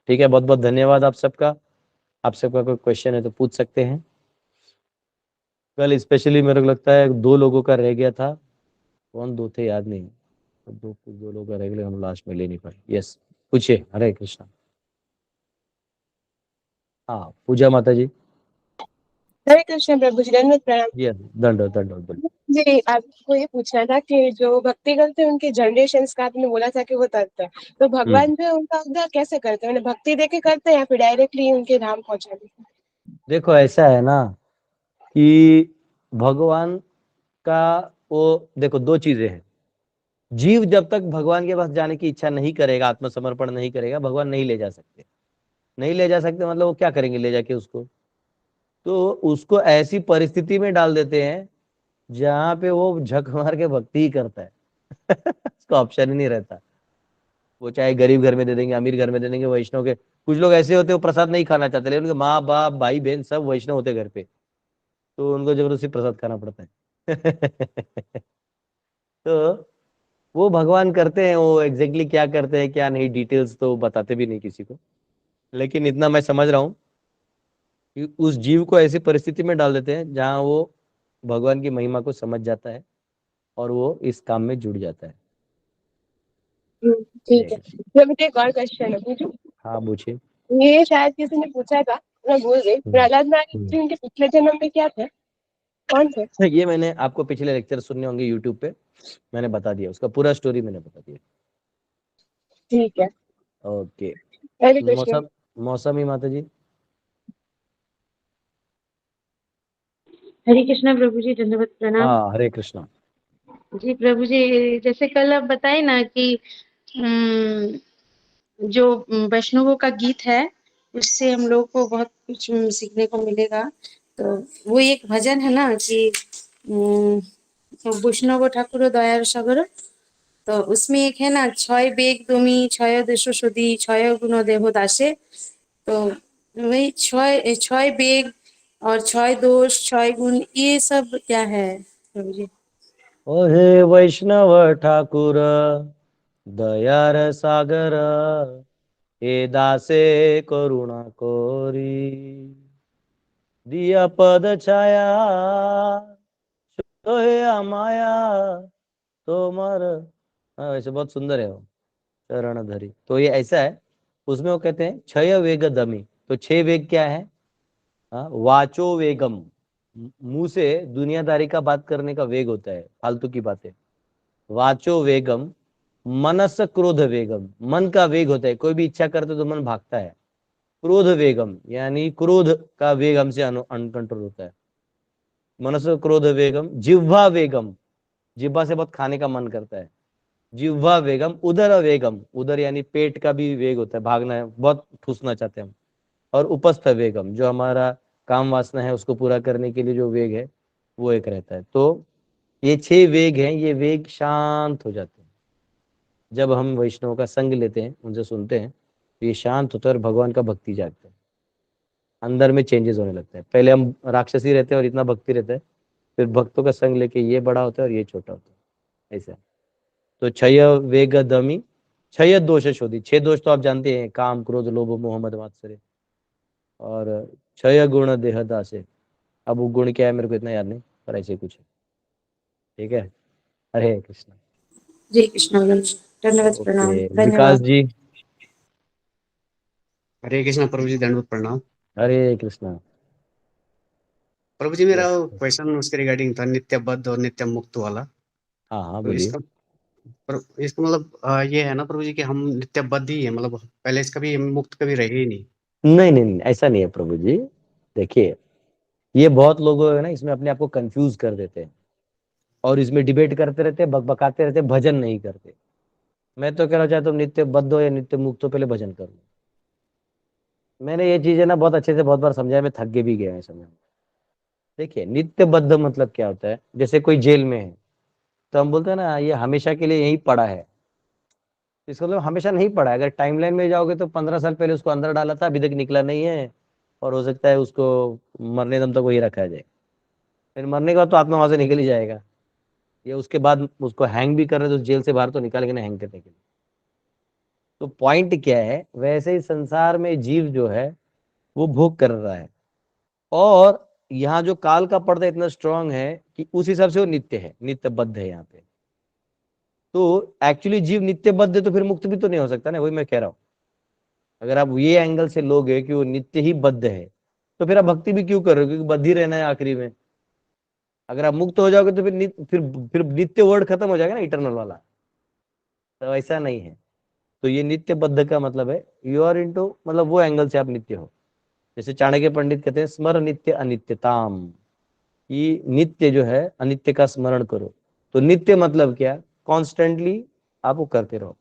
ठीक है, बहुत बहुत धन्यवाद आप सबका। आप सबका कोई क्वेश्चन है तो पूछ सकते हैं। कल स्पेशली मेरे को लगता है दो लोगों का रह गया था, कौन दो थे याद नहीं, तो दो लोगों का रह गया, हम लास्ट में ले नहीं पाए। यस, पूछिए। हरे कृष्णा। हाँ, पूजा माता जी। हरे कृष्ण प्रभु जी, दंडवत प्रणाम। यस, दंडवत दंडवत बोलिए। जी, आपको ये पूछना था कि जो भक्ति करते हैं उनके जनरेशंस का आपने बोला था कि वो तत्व है, तो भगवान जो है उनका उद्धार कैसे करते हैं? उन्हें भक्ति देके करते हैं या फिर डायरेक्टली उनके धाम पहुंचा देते हैं? देखो ऐसा है ना कि भगवान का वो, देखो दो चीजें हैं। जीव जब तक भगवान के पास जाने की इच्छा नहीं करेगा, आत्मसमर्पण नहीं करेगा, भगवान नहीं ले जा सकते। नहीं ले जा सकते मतलब वो क्या करेंगे ले जाके उसको? तो उसको ऐसी परिस्थिति में डाल देते हैं जहां पे वो झक मार के भक्ति ही करता है। उसका ऑप्शन ही नहीं रहता। वो चाहे गरीब घर में दे देंगे, अमीर घर में दे देंगे, वैष्णव के कुछ लोग ऐसे होते हैं वो प्रसाद नहीं खाना चाहते, लेकिन उनके माँ बाप भाई बहन सब वैष्णव होते घर पे, तो उनको जबरदस्ती प्रसाद खाना पड़ता है। तो वो भगवान करते हैं, वो एग्जैक्टली क्या करते हैं क्या नहीं, डिटेल्स तो बताते भी नहीं किसी को, लेकिन इतना मैं समझ रहा हूँ कि उस जीव को ऐसी परिस्थिति में डाल देते हैं जहां वो भगवान की महिमा को समझ जाता है और वो इस काम में जुड़ जाता है। ठीक है। तो मुझे एक और क्वेश्चन है, पूछूं? हाँ पूछिए। ये शायद किसी ने पूछा था, मैं भूल गई। प्रहलाद महाराज जी उनके पिछले जन्म में क्या थे, कौन थे? ये मैंने आपको पिछले लेक्चर सुनने होंगे यूट्यूब पे, मैंने बता दिया, उसका पूरा स्टोरी मैंने बता दिया। ठीक है, ओके। हरे कृष्ण। मौसम मौसमी माता जी। हरे कृष्णा प्रभु जी, दंडवत प्रणाम। हाँ हरे कृष्णा। जी प्रभु जी, जैसे कल आप बताए ना कि जो वैष्णवों का गीत है उससे हम लोग को बहुत कुछ सीखने को मिलेगा। तो वो एक भजन है ना कि वैष्णव ठाकुर दयार सागर, तो उसमें एक है ना, छय बेग तुमी छय देश सदी छय गुण देह दासे। तो वही छय छय बेग और छय दोष छय गुण, ये सब क्या है प्रभु जी? ओ हे वैष्णव ठाकुर दयार सागर, हे दासे करुणा कोरी, दिया पद छाया तो हे अमाया तोमर। हाँ वैसे बहुत सुंदर है वो, चरण धरी, तो ये ऐसा है। उसमें वो कहते हैं क्षय वेग दमी, तो छह वेग क्या है? हाँ, वाचो वेगम, मुंह से दुनियादारी का बात करने का वेग होता है, फालतू की बातें। वाचो वेगम, मनस क्रोध वेगम, मन का वेग होता है, कोई भी इच्छा करते तो मन भागता है। क्रोध वेगम यानी क्रोध का वेग हमसे अनकंट्रोल होता है। मनस क्रोध वेगम, जिह्वा वेगम, जिह्वा से बहुत खाने का मन करता है। जिह्वा वेगम, उदर वेगम, उदर यानी पेट का भी वेग होता है, भागना है, बहुत ठूसना चाहते हैं हम। और उपस्थ वेगम, जो हमारा काम वासना है उसको पूरा करने के लिए जो वेग है वो एक रहता है। तो ये छह वेग हैं, ये वेग शांत हो जाते हैं जब हम वैष्णव का संग लेते हैं, उनसे सुनते हैं, तो ये शांत होता है और भगवान का भक्ति जागता है, अंदर में चेंजेस होने लगता है। पहले हम राक्षसी रहते हैं और इतना भक्ति रहता है, फिर भक्तों का संग लेके ये बड़ा होता है और ये छोटा होता है, ऐसा। तो क्षय वेग दमी, क्षय दोष शोधी, छह दोष तो आप जानते हैं, काम क्रोध लोभ मोह मद मात्सर्य, और क्षय गुण देहदा से। अब वो गुण क्या है मेरे को इतना याद नहीं, पर ऐसे कुछ है। ठीक है, हरे कृष्ण। जय कृष्ण, दंडवत प्रणाम, ओके, विकास धन्यवाद। जी। हरे कृष्णा प्रभु जी, दंडवत प्रणाम। हरे कृष्ण। प्रभु जी, मेरा यस। क्वेश्चन उसके रिगार्डिंग था, नित्यबद्ध और नित्य मुक्त वाला। हाँ हाँ तो बोलिए। इसका मतलब ये है ना प्रभु जी कि हम नित्यबद्ध ही है, मतलब पहले इसका भी मुक्त कभी रहे ही नहीं। नहीं नहीं नहीं, ऐसा नहीं है प्रभु जी। देखिए, ये बहुत लोग है ना, इसमें अपने आप को कंफ्यूज कर देते हैं और इसमें डिबेट करते रहते हैं, बकबकाते रहते हैं, भजन नहीं करते। मैं तो कहना चाहता हूँ नित्य बद्ध हो या नित्य मुक्त हो, पहले भजन कर लो। मैंने ये चीजें ना बहुत अच्छे से बहुत बार समझाया, मैं थक के भी गया है समझ। देखिए, नित्य बद्ध मतलब क्या होता है, जैसे कोई जेल में है तो हम बोलते हैं ना ये हमेशा के लिए यही पड़ा है। इसका मतलब हमेशा नहीं पड़ा है। अगर टाइमलाइन में जाओगे तो 15 साल पहले उसको अंदर डाला था, अभी तक निकला नहीं है, और हो सकता है उसको मरने दम तक वही रखा जाए। फिर मरने के बाद तो आत्मा वहां से निकल ही जाएगा। ये उसके बाद उसको हैंग भी कर रहे तो जेल से बाहर तो निकालेंगे ना हैंग करने के लिए। तो पॉइंट क्या है, वैसे ही संसार में जीव जो है वो भोग कर रहा है, और यहाँ जो काल का पर्दा इतना स्ट्रांग है कि उस हिसाब से वो नित्य है, नित्यबद्ध है यहाँ पे। तो एक्चुअली जीव नित्यबद्ध है तो फिर मुक्त भी तो नहीं हो सकता ना, वही मैं कह रहा हूँ। अगर आप ये एंगल से लोगे कि वो नित्य ही बद्ध है, तो फिर आप भक्ति भी क्यों कर रहे हो, क्योंकि बद्ध ही रहना है आखिरी में। अगर आप मुक्त हो जाओगे तो फिर नित्य वर्ड खत्म हो जाएगा ना, इटरनल वाला। तो ऐसा नहीं है। तो ये नित्य बद्ध का मतलब है यू आर इनटू, मतलब वो एंगल से आप नित्य हो। जैसे चाणक्य पंडित कहते हैं स्मर नित्य अनित्यताम, कि नित्य जो है अनित्य का स्मरण करो। तो नित्य मतलब क्या, कॉन्स्टेंटली आप वो करते रहो।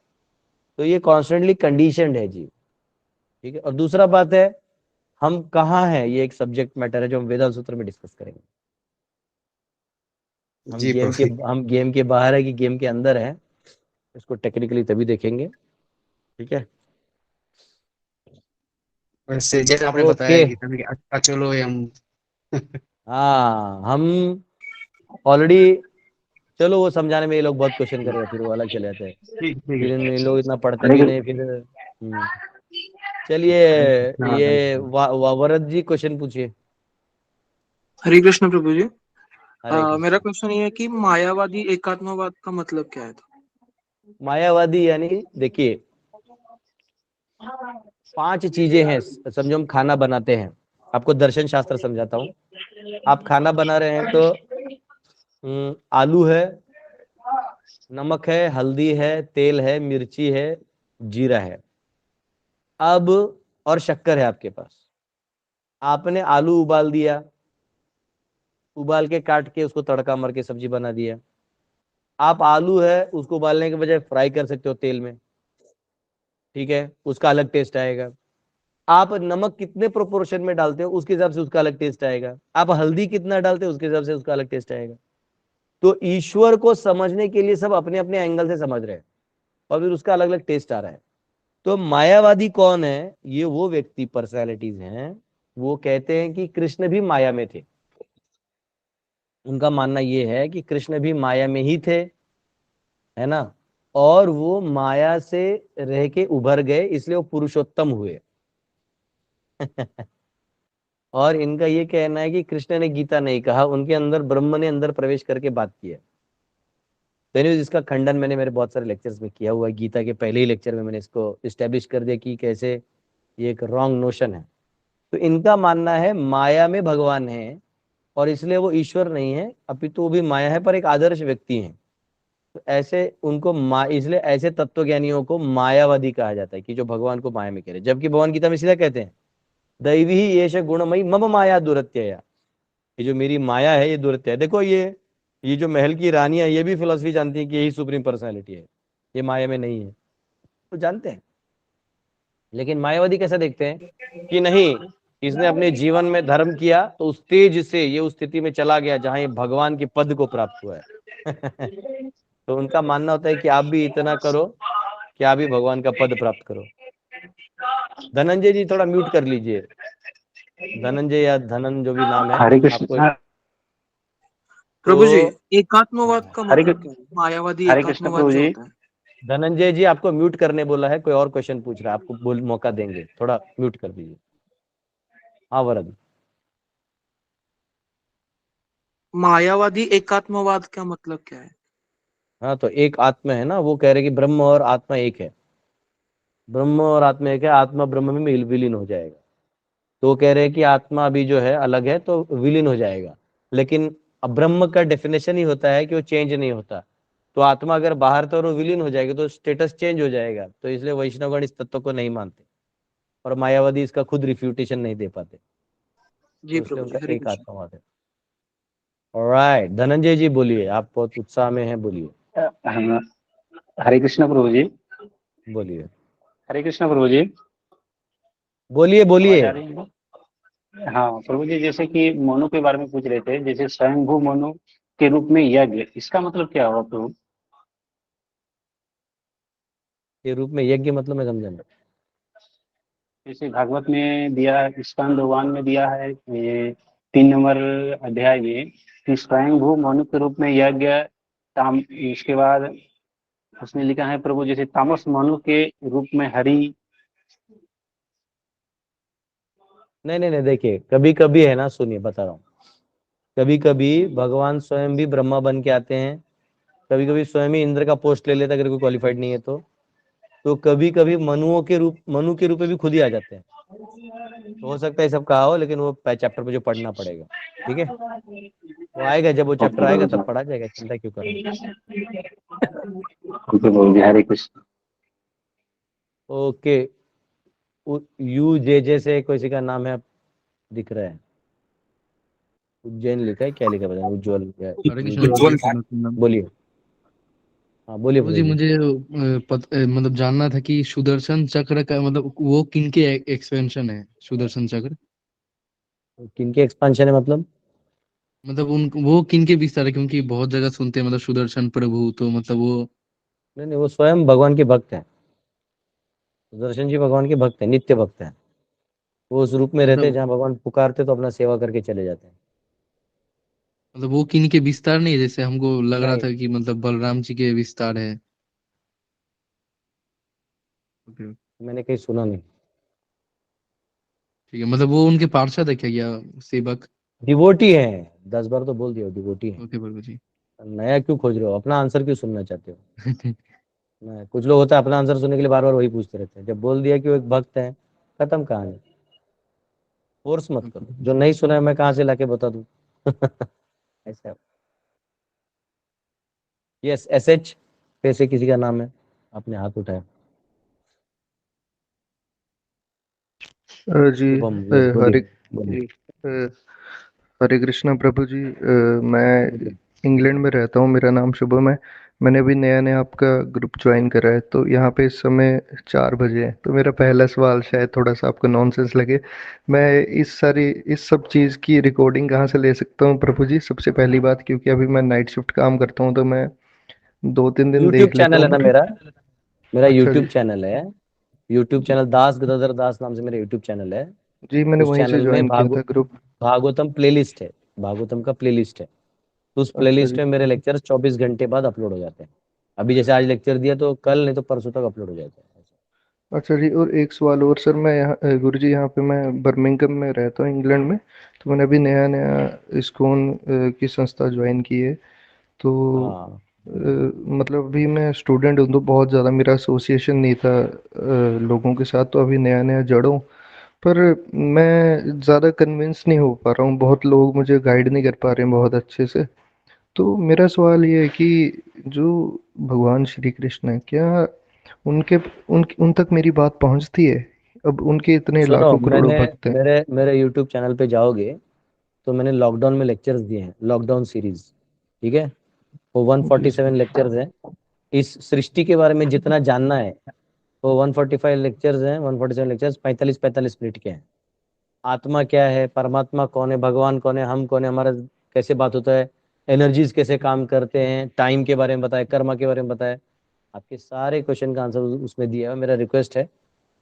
तो ये कॉन्स्टेंटली कंडीशनड है जी। ठीक है। और दूसरा बात है, हम कहाँ हैं, ये एक सब्जेक्ट मैटर है जो हम वेदांत सूत्र में डिस्कस करेंगे। जी प्रभु जी। हम गेम के बाहर है कि गेम के अंदर है, इसको टेक्निकली तभी देखेंगे। ठीक है, वैसे जैसे आपने ओके। बताया गीता में कि अचलो हम। हाँ, हम ऑलरेडी, चलो वो समझाने में ये लोग बहुत क्वेश्चन करेगा, फिर वो अलग चले जाते हैं, ठीक ठीक फिर है। इन लोग इतना पढ़ते हरे भी कृष्ण। नहीं फिर। चलिए, हाँ, ये वरद जी क्वेश्चन पूछिए। हरे कृष्ण प्रभु जी। हरे मेरा कृष्ण। क्वेश्चन ये है कि मायावादी एकात्मवाद का मतलब क्या है? मायावादी यानी, देखिए 5 चीजें हैं, समझो हम खाना बनाते हैं, आपको दर्शन शास्त्र समझाता हूँ। आप खाना बना रहे हैं तो आलू है, नमक है, हल्दी है, तेल है, मिर्ची है, जीरा है, अब और शक्कर है आपके पास। आपने आलू उबाल दिया, उबाल के काट के उसको तड़का मार के सब्जी बना दिया। आप आलू है उसको उबालने के बजाय फ्राई कर सकते हो तेल में, ठीक है, उसका अलग टेस्ट आएगा। आप नमक कितने प्रोपोर्शन में डालते हो उसके हिसाब से उसका अलग टेस्ट आएगा। आप हल्दी कितना डालते हो उसके हिसाब से उसका अलग टेस्ट आएगा। तो ईश्वर को समझने के लिए सब अपने अपने एंगल से समझ रहे हैं और फिर उसका अलग अलग टेस्ट आ रहा है। तो मायावादी कौन है? ये वो व्यक्ति, पर्सनालिटीज हैं, वो कहते हैं कि कृष्ण भी माया में थे। उनका मानना ये है कि कृष्ण भी माया में ही थे, है ना, और वो माया से रह के उभर गए, इसलिए वो पुरुषोत्तम हुए। और इनका ये कहना है कि कृष्ण ने गीता नहीं कहा, उनके अंदर ब्रह्म ने अंदर प्रवेश करके बात की है। तो इसका खंडन मैंने मेरे बहुत सारे लेक्चर्स में किया हुआ है। गीता के पहले ही लेक्चर में मैंने इसको इस्टेब्लिश कर दिया कि कैसे ये एक रॉन्ग नोशन है। तो इनका मानना है माया में भगवान है और इसलिए वो ईश्वर नहीं है, अपितु वो भी माया है पर एक आदर्श व्यक्ति है। तो ऐसे उनको इसलिए ऐसे तत्वज्ञानियों को मायावादी कहा जाता है कि जो भगवान को माया में कह रहे, जबकि भगवान गीता में सीधा कहते हैं दैवी ही येष गुणमयी मम माया दुरत्यया, ये जो मेरी माया है ये दुरत्य है। देखो ये जो महल की रानी है ये भी फिलोसफी जानती है कि यही सुप्रीम पर्सनालिटी है, ये माया में नहीं है, तो जानते हैं। लेकिन मायावादी कैसा देखते हैं कि नहीं, इसने अपने जीवन में धर्म किया तो उस तेज से ये उस स्थिति में चला गया जहां ये भगवान के पद को प्राप्त हुआ है। तो उनका मानना होता है कि आप भी इतना करो कि आप भी भगवान का पद प्राप्त करो। धनंजय जी थोड़ा म्यूट कर लीजिए, धनंजय या धनन जो भी नाम है हरे कृष्ण। आपको। प्रभु जी, तो एकात्मवाद का हरे मतलब क्या है? मायावादी हरे कृष्ण एकात्मवाद प्रभु जो जी। होता है। धनंजय जी आपको म्यूट करने बोला है, कोई और क्वेश्चन पूछ रहा है, आपको बोल मौका देंगे, थोड़ा म्यूट कर दीजिए। हाँ वरद। मायावादी एकात्मवाद का मतलब क्या है? हाँ, तो एक आत्मा है ना, वो कह रहे कि ब्रह्म और आत्मा एक है, ब्रह्म और आत्मा एक है, आत्मा ब्रह्म में विलीन हो जाएगा। तो वो कह रहे हैं कि आत्मा अभी जो है अलग है तो विलीन हो जाएगा, लेकिन अब ब्रह्म का डेफिनेशन ही होता है कि वो चेंज नहीं होता। तो आत्मा अगर बाहर तो वो विलीन हो जाएगी तो स्टेटस चेंज हो जाएगा। तो इसलिए वैष्णवगण इस तत्व को नहीं मानते और मायावादी इसका खुद रिफ्यूटेशन नहीं दे पाते, जी तो इसलिए प्रभु जी, उनका हरे एक कृष्ण। आत्मवाद है। ऑलराइट, धनंजय जी बोलिए, आप बहुत उत्साह में हैं, बोलिए हम- हरे कृष्ण प्रभु जी। बोलिए हरे कृष्ण प्रभु जी। बोलिए आवाज बोलिए। आ रही है? हाँ प्रभु जी, जैसे कि मनु के बारे में पूछ रहे थे, जैसे स्वयंभू मनु के रूप में यज्ञ, इसका मतलब क्या हुआ प्रभु? के रूप में यज्ञ मतलब मैं समझा नहीं। जैसे भागवत में दिया, स्कंद 1 में दिया है, ये 3 नंबर अध्याय में कि स्वयंभू मनु के रूप में यज्ञ। इसके बाद उसने लिखा है प्रभु, जैसे तामस मनु के रूप में हरि। नहीं नहीं नहीं, देखिए कभी कभी है ना, सुनिए बता रहा हूँ, कभी कभी भगवान स्वयं भी ब्रह्मा बन के आते हैं, कभी कभी स्वयं ही इंद्र का पोस्ट ले लेता अगर कोई क्वालिफाइड नहीं है तो कभी कभी मनु के रूप में भी खुद ही आ जाते हैं। तो हो सकता है सब कहा हो, लेकिन वो चैप्टर पे जो पढ़ना पड़ेगा, ठीक है, वो आएगा, जब वो चैप्टर ओके आएगा प्रभु तब जी। पढ़ा जाएगा, चिंता क्यों कर रहे हैं। ओके प्रभु जी, Hare Krishna. Okay, U J J से किसी का नाम है, दिख रहा है, उज्जैन लिखा है, क्या लिखा है पता नहीं, उज्ज्वल क्या है, हरे कृष्ण प्रभु उज्ज्वल। जी, सनातन। बोलिए, हाँ बोलिए प्रभु जी, प्रभु जी। मुझे मतलब जानना था कि सुदर्शन चक्र का मतलब वो किनके एक्सपेंशन है, सुदर्शन चक्र? किनके एक्सपांशन है मतलब? मतलब उन वो किनके विस्तार है, क्योंकि बहुत जगह सुनते हैं मतलब सुदर्शन प्रभु, तो मतलब वो नहीं नहीं, वो स्वयं भगवान के भक्त हैं। सुदर्शन जी भगवान के भक्त हैं, नित्य भक्त हैं। वो उस रूप में रहते हैं मतलब जहाँ भगवान पुकारते तो अपना सेवा करके चले जाते हैं। मतलब वो किनके विस्तार नहीं है, जैसे हमको लग रहा नहीं, था कि मतलब बलराम जी के विस्तार है। ओके, मैंने कहीं सुना नहीं। ठीक है, मतलब वो उनके पार्षद है क्या सेवक? डिवोटी है। 10 बार तो बोल दिया, डिवोटी है। ओके प्रभु जी। नया क्यों खोज रहे हो? अपना आंसर क्यों सुनना चाहते हो? नहीं, कुछ लोग होता है अपना आंसर सुनने के लिए बार बार वही पूछते रहते हैं। जब बोल दिया कि वो एक भक्त है, खत्म कहानी। फोर्स मत ओके करो, जो नहीं सुना है मैं कहाँ से लाके बता दूं? ऐसा। यस, SH पैसे किसी का नाम है, आपने हाथ उठाया। जी शुभम, यस हरे बोलिए। बोलिए जी हरे कृष्णा प्रभु जी। मैं बोलिए। इंग्लैंड में रहता हूँ, मेरा नाम शुभम है। मैंने अभी नया नया आपका ग्रुप ज्वाइन करा है, तो यहाँ पे इस समय 4 बजे है। तो मेरा पहला सवाल शायद थोड़ा सा आपको नॉनसेंस लगे। मैं इस सब चीज़ की रिकॉर्डिंग कहाँ से ले सकता हूँ प्रभु जी? सबसे पहली बात, क्योंकि अभी मैं नाइट शिफ्ट काम करता हूँ, तो मैं 2-3 दिन यूट्यूब देख लेता चैनल हूँ है ना पर। मेरा। मेरा अच्छा यूट्यूब जी। चैनल है। यूट्यूब जी चैनल दास गदाधर दास नाम से मेरा यूट्यूब चैनल है। जी, मैंने उस वहीं से चैनल में ज्वाइन किया था ग्रुप। भागवतम प्लेलिस्ट है। भागवतम का प्लेलिस्ट है। तो उस अच्छा प्लेलिस्ट जी। में मेरे लेक्चर 24 घंटे बाद अपलोड हो जाते हैं। अभी जैसे आज लेक्चर दिया तो कल नहीं तो परसों तक अपलोड हो जाता है। अच्छा जी, और एक सवाल और सर। मैं यहाँ गुरु जी, यहाँ पे मैं बर्मिंघम में रहता हूँ इंग्लैंड में। तो मैंने अभी नया नया इस्कॉन की संस्था ज्वाइन की है। तो हाँ, मतलब अभी मैं स्टूडेंट हूँ, तो बहुत ज़्यादा मेरा एसोसिएशन नहीं था लोगों के साथ। तो अभी नया नया जड़ हूँ, पर मैं ज़्यादा कन्विंस नहीं हो पा रहा हूँ। बहुत लोग मुझे गाइड नहीं कर पा रहे हैं बहुत अच्छे से। तो मेरा सवाल ये है कि जो भगवान श्री कृष्ण है, क्या उनके उन तक मेरी बात पहुंचती है? अब उनके इतने सुनो, लाखों करोड़ों मैंने भक्त हैं। मेरे मेरे यूट्यूब चैनल पे जाओगे तो मैंने लॉकडाउन में लेक्चर्स दिए हैं, लॉकडाउन सीरीज। ठीक है, वो जी 147 लेक्चर्स हैं। इस सृष्टि के बारे में जितना जानना है वो 145 लेक्चर्स हैं। 147 लेक्चर्स 45-45 मिनट के हैं। आत्मा क्या है, परमात्मा कौन है, भगवान कौन है, हम कौन है, हमारा कैसे बात होता है, एनर्जीज कैसे काम करते हैं, टाइम के बारे में बताए, कर्मा के बारे में बताए। आपके सारे क्वेश्चन का आंसर उसमें दिया है। मेरा रिक्वेस्ट है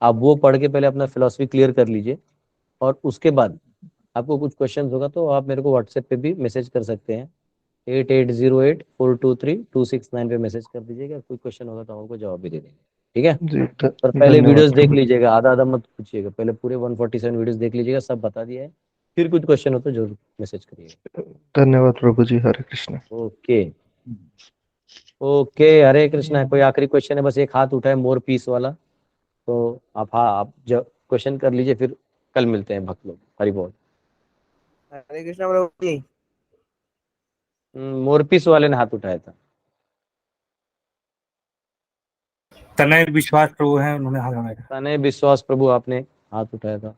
आप वो पढ़ के पहले अपना फिलोसफी क्लियर कर लीजिए, और उसके बाद आपको कुछ क्वेश्चन होगा तो आप मेरे को व्हाट्सएप पे भी मैसेज कर सकते हैं। 8808-423-269 पे मैसेज कर दीजिएगा। कोई क्वेश्चन होगा तो हम आपको जवाब भी दे देंगे। ठीक है? जी पर पहले धन्यवाद वीडियोस देख प्रभु जी। लीजिएगा, आधा आधा मत पूछिएगा। पहले पूरे 147 वीडियोस देख लीजिएगा, सब बता दिया है। फिर कुछ क्वेश्चन हो तो जरूर मैसेज करिएगा। धन्यवाद प्रभु जी। हरे कृष्ण। ओके। ओके, हरे कृष्णा। कोई आखिरी क्वेश्चन है? बस एक हाथ उठा है मोर पीस वाला। तो आप, हाँ, आप जो क्वेश्चन कर लीजिए, फिर कल मिलते हैं भक्त लोग। हरि बोल। हरे कृष्णा प्रभु जी। मोर पीस वाले ने हाथ उठाया था। तनय विश्वास प्रभु हैं, उन्होंने हाथ उठाया। तने विश्वास प्रभु आपने हाथ उठाया था।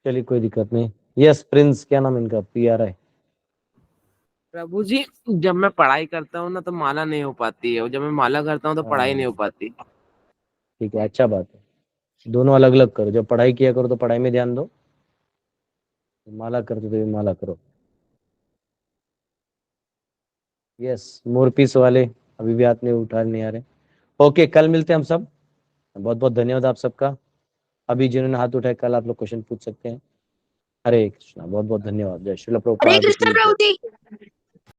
चलिए, कोई दिक्कत नहीं। यस प्रिंस, क्या नाम इनका? PRI। प्रभु जी, जब मैं पढ़ाई करता हूँ ना तो माला नहीं हो पाती है, और जब मैं माला करता हूँ तो पढ़ाई नहीं हो हाँ, पाती। ठीक है, अच्छा बात है। दोनों अलग अलग करो। जब पढ़ाई किया करो तो पढ़ाई में ध्यान दो, माला करते तो भी माला करो। यस, मोर पीस वाले अभी भी हाथ नहीं उठा नहीं आ रहे। ओके, कल मिलते हैं हम सब। बहुत बहुत धन्यवाद आप सबका। अभी जिन्होंने हाथ उठाए, कल आप लोग क्वेश्चन पूछ सकते हैं। हरे कृष्णा, बहुत बहुत धन्यवाद। जय श्रील हरे प्रभुपाद कृष्ण की प्रभु जय। जी।